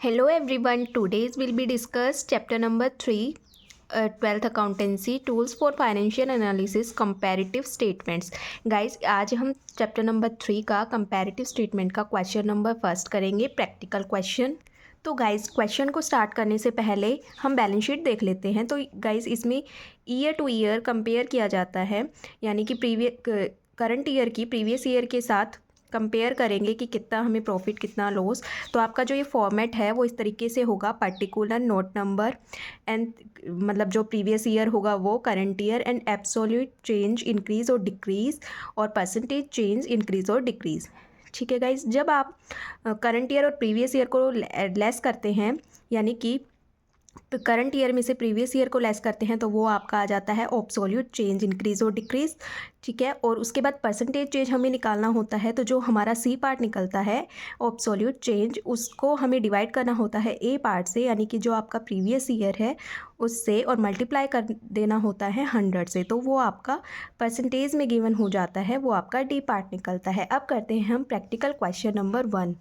Hello everyone, today's will be discussed chapter number 3, 12th accountancy tools for financial analysis comparative statements. Guys, आज हम chapter number 3 का comparative statement का question number first करेंगे, practical question. तो guys, question को start करने से पहले हम बैलेंस शीट देख लेते हैं। तो गाइस, इसमें ईयर टू ईयर कंपेयर किया जाता है, यानी कि करंट ईयर की प्रीवियस ईयर के साथ कंपेयर करेंगे कि कितना हमें प्रॉफिट कितना लॉस। तो आपका जो ये फॉर्मेट है वो इस तरीके से होगा, पर्टिकुलर, नोट नंबर एंड मतलब जो प्रीवियस ईयर होगा वो current year, and absolute change increase और डिक्रीज, और परसेंटेज चेंज इंक्रीज और डिक्रीज। ठीक है गाइज, जब आप करंट ईयर और प्रीवियस ईयर को लेस करते हैं, यानी कि करंट ईयर में से प्रीवियस ईयर को लेस करते हैं, तो वो आपका आ जाता है एब्सोल्यूट चेंज इंक्रीज और डिक्रीज। ठीक है, और उसके बाद परसेंटेज चेंज हमें निकालना होता है। तो जो हमारा सी पार्ट निकलता है एब्सोल्यूट चेंज, उसको हमें डिवाइड करना होता है ए पार्ट से, यानी कि जो आपका प्रीवियस ईयर है उससे, और मल्टीप्लाई कर देना होता है 100 से। तो वो आपका परसेंटेज में गिवन हो जाता है, वो आपका डी पार्ट निकलता है। अब करते हैं हम practical question number 1।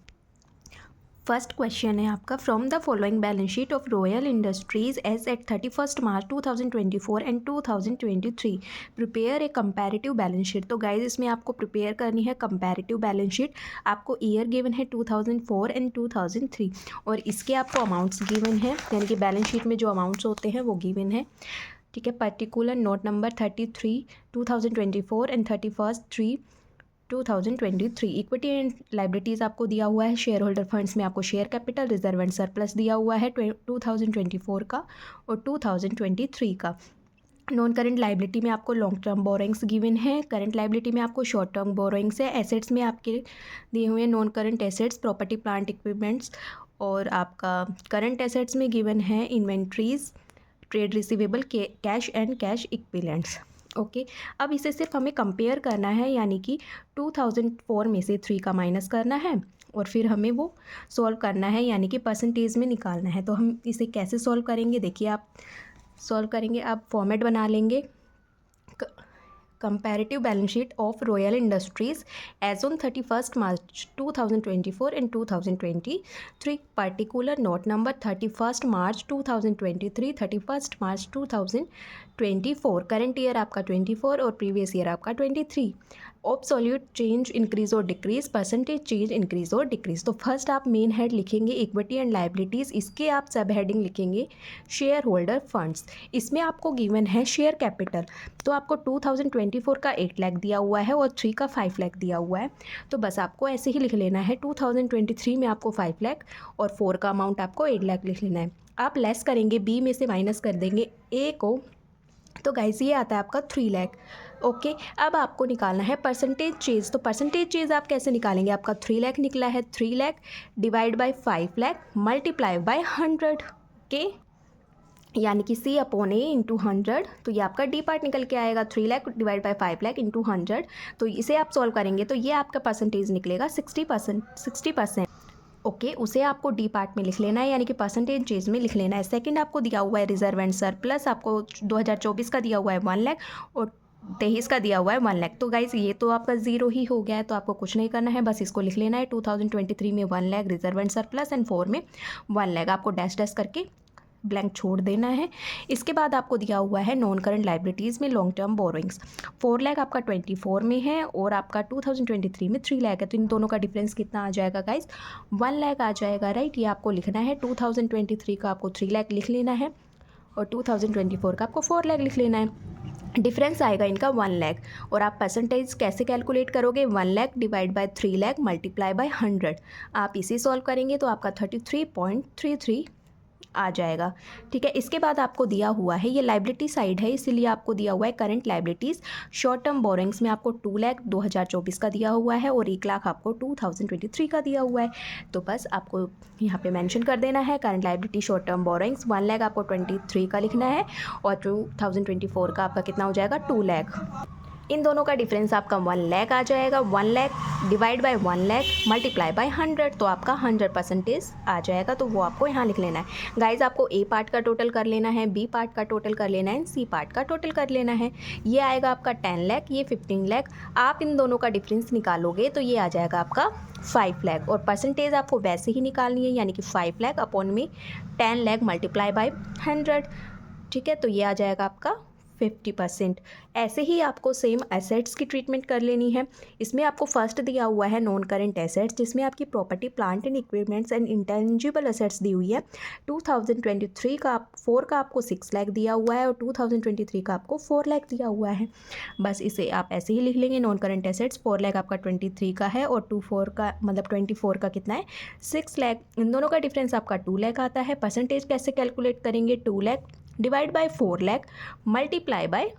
First question है आपका, from the following balance sheet of Royal Industries as at 31 March 2024 and 2023 prepare a comparative balance sheet. तो गाइज, इसमें आपको प्रिपेयर करनी है कंपैरेटिव बैलेंस शीट। आपको ईयर गिवन है 2004 एंड 2003, और इसके आपको अमाउंट्स गिवन है, यानी कि बैलेंस शीट में जो अमाउंट्स होते हैं वो गिवन है। ठीक है, particular note number 33 2024 and 31 2023। Equity and liabilities आपको दिया हुआ है। शेयर होल्डर फंड्स में आपको share capital, reserve and surplus दिया हुआ है 2024 का और 2023 का। नॉन करंट लाइबिलिटी में आपको लॉन्ग टर्म बोरोइंग्स गिवन है। करंट लाइबिलिटी में आपको शॉर्ट टर्म बोरोइंग्स है। एसेट्स में आपके दिए हुए हैं non current assets, property, plant, equipments, और आपका करंट एसेट्स में गिवन है inventories, trade receivable, cash and cash equivalents. Okay, अब इसे सिर्फ हमें कंपेयर करना है, यानी कि 2004 में से 3 का माइनस करना है और फिर हमें वो सॉल्व करना है, यानी कि परसेंटेज में निकालना है। तो हम इसे कैसे सॉल्व करेंगे, देखिए आप सॉल्व करेंगे, आप फॉर्मेट बना लेंगे, comparative balance sheet of Royal Industries as on 31 March 2024 and 2023, particular note number 31 March 2023, 31 March 2024, current year आपका 24 और प्रीवियस ईयर आपका 23। एब्सोल्यूट चेंज इंक्रीज और डिक्रीज, परसेंटेज चेंज इंक्रीज और डिक्रीज। तो फर्स्ट आप मेन हेड लिखेंगे इक्विटी एंड लाइबिलिटीज़, इसके आप सब हेडिंग लिखेंगे शेयर होल्डर फंड्स। इसमें आपको गिवन है शेयर कैपिटल, तो आपको 2024 का 8 लाख दिया हुआ है और 3 का 5 लाख दिया हुआ है। तो बस आपको ऐसे ही लिख लेना है, 2023 में आपको 5 लाख और 4 का अमाउंट आपको 8 लाख लिख लेना है। आप लेस करेंगे, बी में से माइनस कर देंगे ए को, तो गाइस ये आता है आपका 3 लाख। ओके, अब आपको निकालना है परसेंटेज चेंज। तो परसेंटेज चेंज आप कैसे निकालेंगे, आपका 3 लाख निकला है, 3 lakh divide by 5 lakh multiply by 100 के, यानी कि C अपॉन ए इंटू 100। तो ये आपका डी पार्ट निकल के आएगा, 3 lakh divide by 5 lakh into 100। तो इसे आप सॉल्व करेंगे तो ये आपका परसेंटेज निकलेगा 60%। ओके, उसे आपको डी पार्ट में लिख लेना है, यानी कि परसेंटेज चेंज में लिख लेना है। सेकंड आपको दिया हुआ है रिजर्व एंड सरप्लस, आपको 2024 का दिया हुआ है 1 लाख और 23 का दिया हुआ है 1 लाख। तो गाइज ये तो आपका ज़ीरो ही हो गया है, तो आपको कुछ नहीं करना है, बस इसको लिख लेना है 2023 में 1 lakh reserve and surplus and 4 में 1 लाख, आपको डैश डैश करके ब्लैंक छोड़ देना है। इसके बाद आपको दिया हुआ है नॉन करंट लाइबिलिटीज़ में लॉन्ग टर्म बोरोइंग्स, 4 लाख आपका 24 में है और आपका 2023 में 3 लाख है। तो इन दोनों का डिफरेंस कितना आ जाएगा गाइज, 1 लाख आ जाएगा, राइट। ये आपको लिखना है, 2023 का आपको 3 लाख लिख लेना है और 2024 का आपको 4 लाख लिख लेना है। डिफरेंस आएगा इनका 1 लाख, और आप परसेंटेज कैसे कैलकुलेट करोगे, 1 lakh divide by 3 lakh multiply by 100। आप इसे सॉल्व करेंगे तो आपका 33.33 आ जाएगा। ठीक है, इसके बाद आपको दिया हुआ है, ये लाइबिलिटी साइड है, इसीलिए आपको दिया हुआ है current liabilities. Short term borrowings में आपको 2 लाख 2024 का दिया हुआ है और 1 लाख आपको 2023 का दिया हुआ है। तो बस आपको यहाँ पे मेंशन कर देना है current liability short term borrowings 1 lakh आपको 23 का लिखना है और 2024 का आपका कितना हो जाएगा 2 लाख। इन दोनों का डिफरेंस आपका 1 लाख आ जाएगा। 1 lakh divide by 1 lakh multiply by 100, तो आपका 100% आ जाएगा। तो वो आपको यहाँ लिख लेना है। गाइज आपको ए पार्ट का टोटल कर लेना है, बी पार्ट का टोटल कर लेना है, सी पार्ट का टोटल कर लेना है। ये आएगा आपका 10 लाख, ये 15 लाख। आप इन दोनों का डिफरेंस निकालोगे तो ये आ जाएगा आपका 5 लाख, और परसेंटेज आपको वैसे ही निकालनी है, यानी कि 5 लाख अपॉन में 10 लाख मल्टीप्लाई बाय 100। ठीक है, तो ये आ जाएगा आपका 50%। ऐसे ही आपको सेम एसेट्स की ट्रीटमेंट कर लेनी है। इसमें आपको फर्स्ट दिया हुआ है नॉन करेंट एसेट्स, जिसमें आपकी property, plant and equipments and intangible assets दी हुई है। 2023 का 4 का आपको 6 लाख दिया हुआ है और 2023 का आपको 4 लाख दिया हुआ है। बस इसे आप ऐसे ही लिख लेंगे, नॉन करेंट एसेट्स 4 लाख आपका 23 का है और 24 का कितना है 6 लाख। इन दोनों का डिफरेंस आपका 2 लाख आता है। परसेंटेज कैसे कैलकुलेट करेंगे, 2 lakh divide by 4 lakh multiply by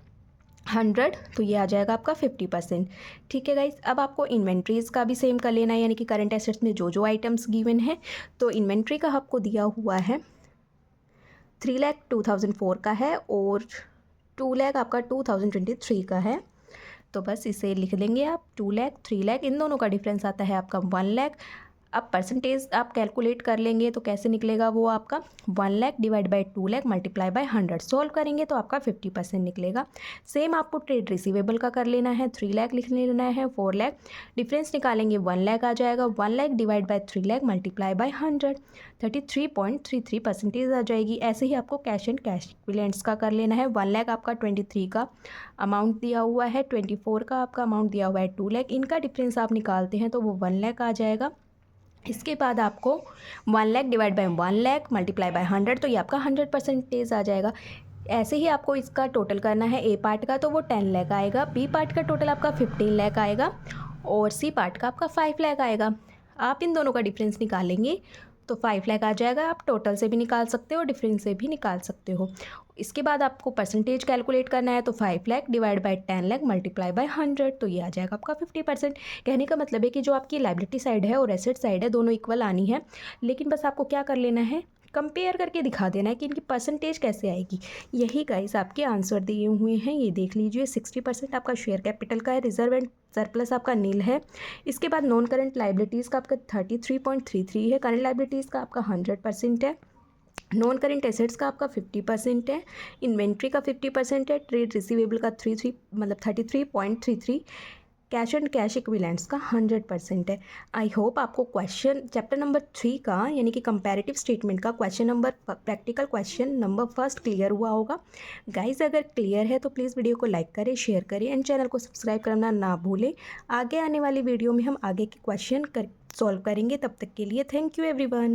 100, तो ये आ जाएगा आपका 50%। ठीक है गाइज, अब आपको इन्वेंट्रीज़ का भी सेम कर लेना है, यानी कि करंट एसेट्स में जो जो आइटम्स गिवन है। तो इन्वेंट्री का आपको दिया हुआ है 3 लाख 2004 का है और 2 लाख आपका 2023 का है। तो बस इसे लिख लेंगे आप, 2 लाख 3 लाख, इन दोनों का डिफरेंस आता है आपका 1 लाख। अब परसेंटेज आप कैलकुलेट कर लेंगे तो कैसे निकलेगा वो आपका 1 lakh divide by 2 lakh multiply by 100, solve करेंगे तो आपका 50% निकलेगा। सेम आपको ट्रेड रिसीवेबल का कर लेना है, 3 लाख लिख लेना है, 4 लाख डिफरेंस निकालेंगे 1 लाख आ जाएगा। 1 lakh divide by 3 lakh multiply by 100, 33.33% आ जाएगी। ऐसे ही आपको कैश एंड कैश इक्विवेलेंट्स का कर लेना है। 1 लाख आपका 23 का अमाउंट दिया हुआ है, 24 का आपका अमाउंट दिया हुआ है 2 लाख। इनका डिफरेंस आप निकालते हैं तो वो 1 लाख आ जाएगा। इसके बाद आपको 1 lakh divide by 1 lakh multiply by 100, तो ये आपका 100% आ जाएगा। ऐसे ही आपको इसका टोटल करना है। ए पार्ट का तो वो 10 लाख आएगा, बी पार्ट का टोटल आपका 15 लाख आएगा और सी पार्ट का आपका 5 लाख आएगा। आप इन दोनों का डिफरेंस निकालेंगे तो 5 लाख आ जाएगा। आप टोटल से भी निकाल सकते हो और डिफरेंस से भी निकाल सकते हो। इसके बाद आपको परसेंटेज कैलकुलेट करना है, तो 5 lakh divide by 10 lakh multiply by 100, तो ये आ जाएगा आपका 50%। कहने का मतलब है कि जो आपकी लायबिलिटी साइड है और एसेट साइड है दोनों इक्वल आनी है, लेकिन बस आपको क्या कर लेना है, कंपेयर करके दिखा देना है कि इनकी परसेंटेज कैसे आएगी। यही गाइस आपके आंसर दिए हुए हैं, ये देख लीजिए। 60% आपका शेयर कैपिटल का है, रिजर्व एंड सरप्लस आपका नील है। इसके बाद नॉन करंट लाइबिलिटीज़ का आपका 33.33 है, करंट लाइबिलिटीज़ का आपका 100% है, नॉन करेंट एसेट्स का आपका 50% है, इन्वेंट्री का 50% है, ट्रेड रिसीवेबल का 33.33, कैश एंड कैश इक्विवेलेंट्स का 100% है। आई होप आपको क्वेश्चन चैप्टर नंबर 3 का यानी कि कंपैरेटिव स्टेटमेंट का प्रैक्टिकल क्वेश्चन नंबर 1 क्लियर हुआ होगा। गाइज अगर क्लियर है तो प्लीज़ वीडियो को लाइक करें, शेयर करें एंड चैनल को सब्सक्राइब करना ना भूलें। आगे आने वाली वीडियो में हम आगे के क्वेश्चन सॉल्व करेंगे। तब तक के लिए थैंक यू एवरीवन।